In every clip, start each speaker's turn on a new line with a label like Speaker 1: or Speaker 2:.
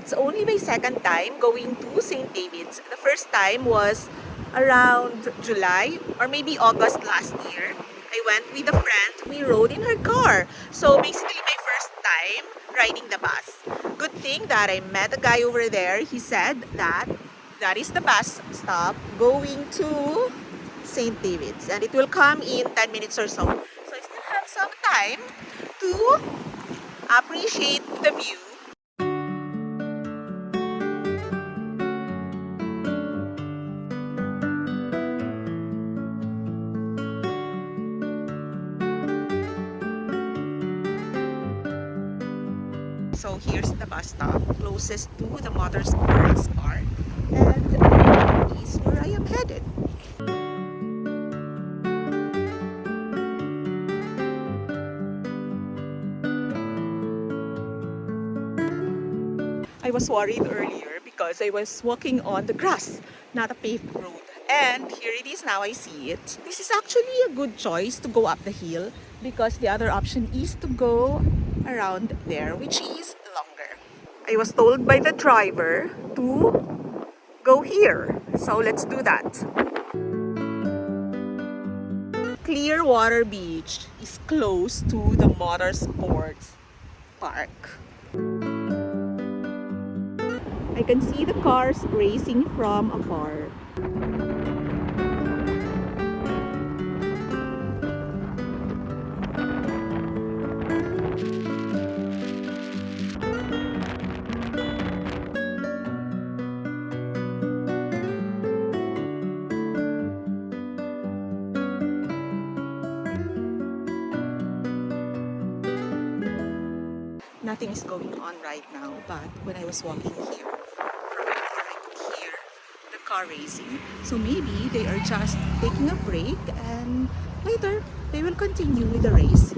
Speaker 1: it's only my second time going to St. David's. The first time was around July or maybe August last year. I went with a friend. We rode in her car. So basically my first time riding the bus. Good thing that I met a guy over there. He said that that is the bus stop going to St. David's and it will come in 10 minutes or so. So I still have some time to appreciate the view. So here's the bus stop closest to the motorsports park, and that is where I am headed. I was worried earlier because I was walking on the grass, not a paved road. And here it is now, I see it. This is actually a good choice to go up the hill because the other option is to go around there, which is longer. I was told by the driver to go here. So let's do that. Clearwater Beach is close to the motorsports park. I can see the cars racing from afar. Nothing is going on right now, but when I was walking here, from afar I could hear the car racing. So maybe they are just taking a break and later they will continue with the race.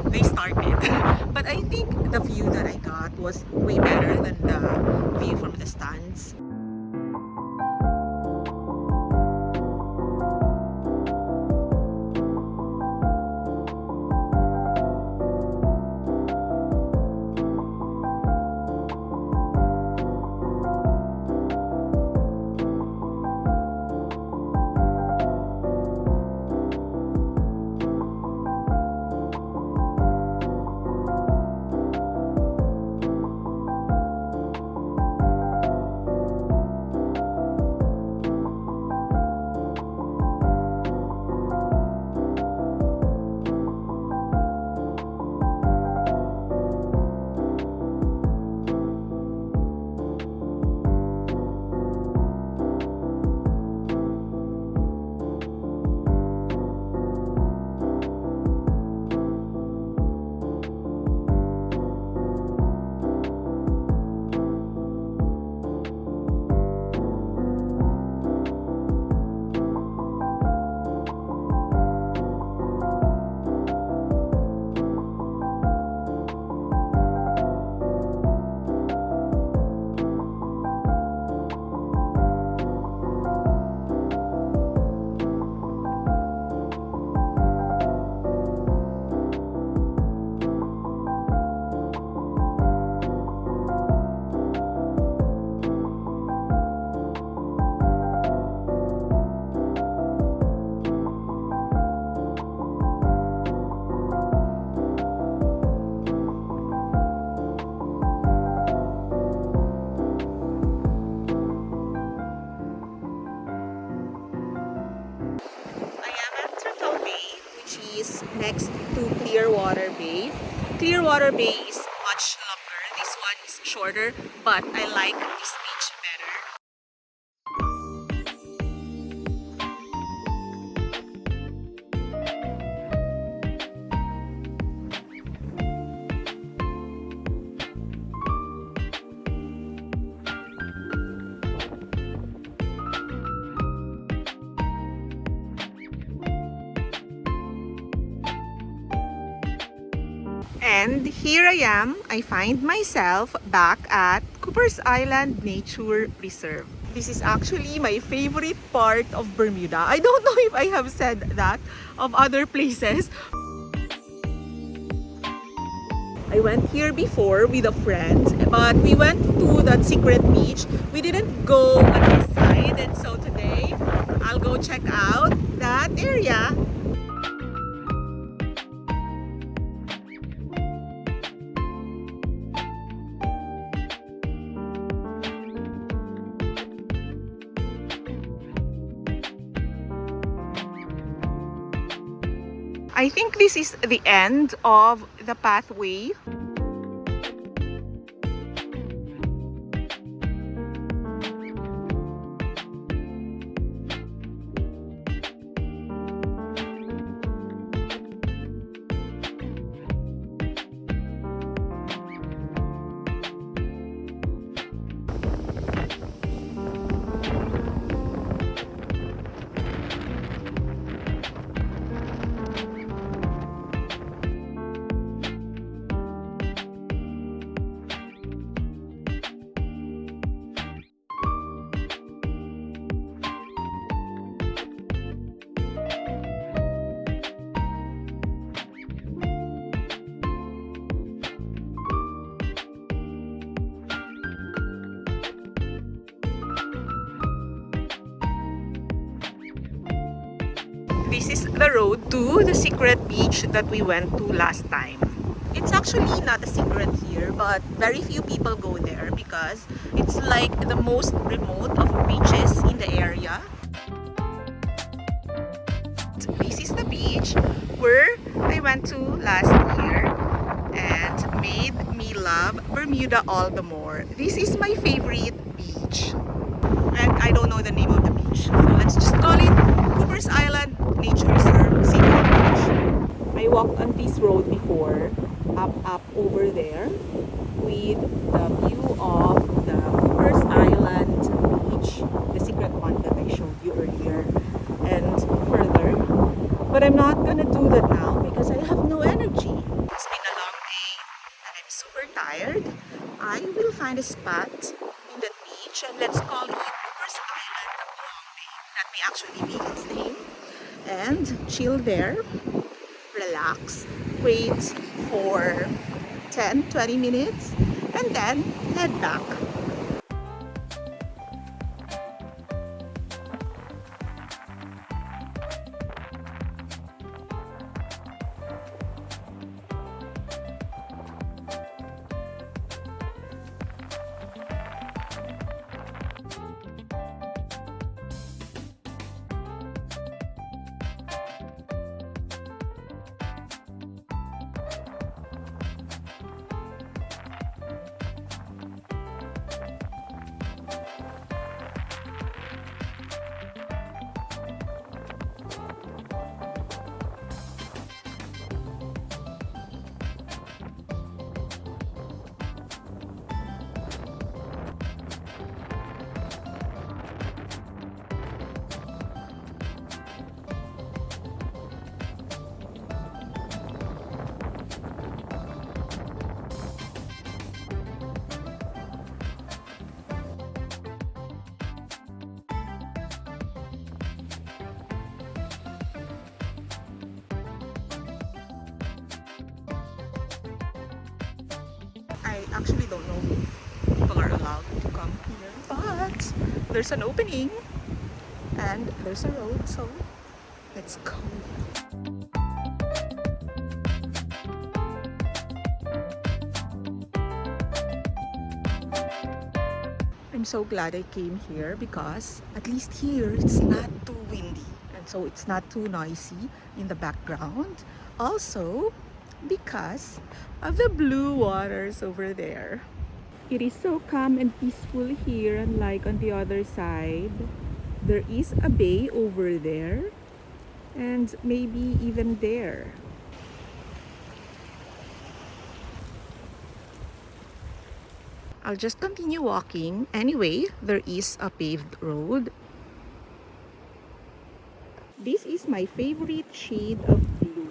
Speaker 1: They started. But I think the view that I got was way better than the view from the stands. Next to Clearwater Bay. Clearwater Bay is much longer. This one is shorter, but I like this beach better. And here I am, I find myself back at Cooper's Island Nature Reserve. This is actually my favorite part of Bermuda. I don't know if I have said that of other places. I went here before with a friend, but we went to that secret beach. We didn't go on this side, and so today I'll go check out that area. I think this is the end of the pathway. This is the road to the secret beach that we went to last time. It's actually not a secret here, but very few people go there because it's like the most remote of beaches in the area. This is the beach where I went to last year and made me love Bermuda all the more. This is my favorite beach. And I don't know the name of the beach, so let's just call it Cooper's Island Nature Reserve Secret Beach. I walked on this road before, up over there, with the view of the Cooper's Island Beach, the secret one that I showed you earlier, and further. But I'm not gonna do that now because I have no energy. It's been a long day and I'm super tired. I will find a spot in the beach and let's call it Cooper's Island Long Day. Let me actually be its name. And chill there, relax, wait for 10-20 minutes, and then head back. I actually don't know if people are allowed to come here, but there's an opening and there's a road, so let's go. I'm so glad I came here because at least here it's not too windy and so it's not too noisy in the background. Also, because of the blue waters over there. It is so calm and peaceful here, unlike on the other side. There is a bay over there and maybe even there. I'll just continue walking. Anyway, there is a paved road. This is my favorite shade of blue.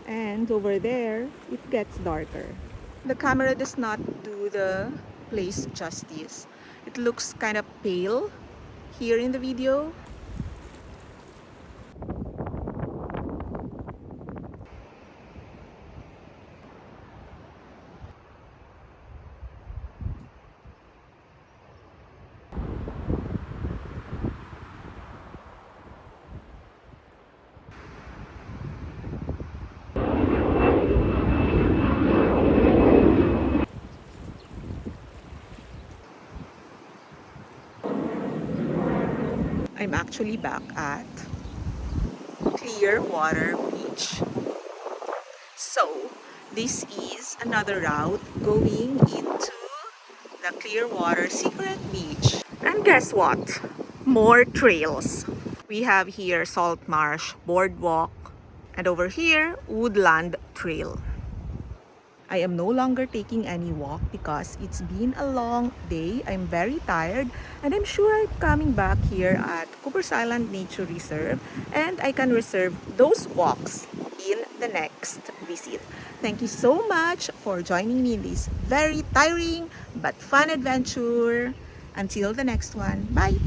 Speaker 1: And over there, it gets darker. The camera does not do the place justice. It looks kind of pale here in the video. I'm actually back at Clearwater Beach. So, this is another route going into the Clearwater Secret Beach. And guess what? More trails. We have here Salt Marsh Boardwalk, and over here, Woodland Trail. I am no longer taking any walk because it's been a long day. I'm very tired, and I'm sure I'm coming back here at Cooper's Island Nature Reserve, and I can reserve those walks in the next visit. Thank you so much for joining me in this very tiring but fun adventure. Until the next one, bye!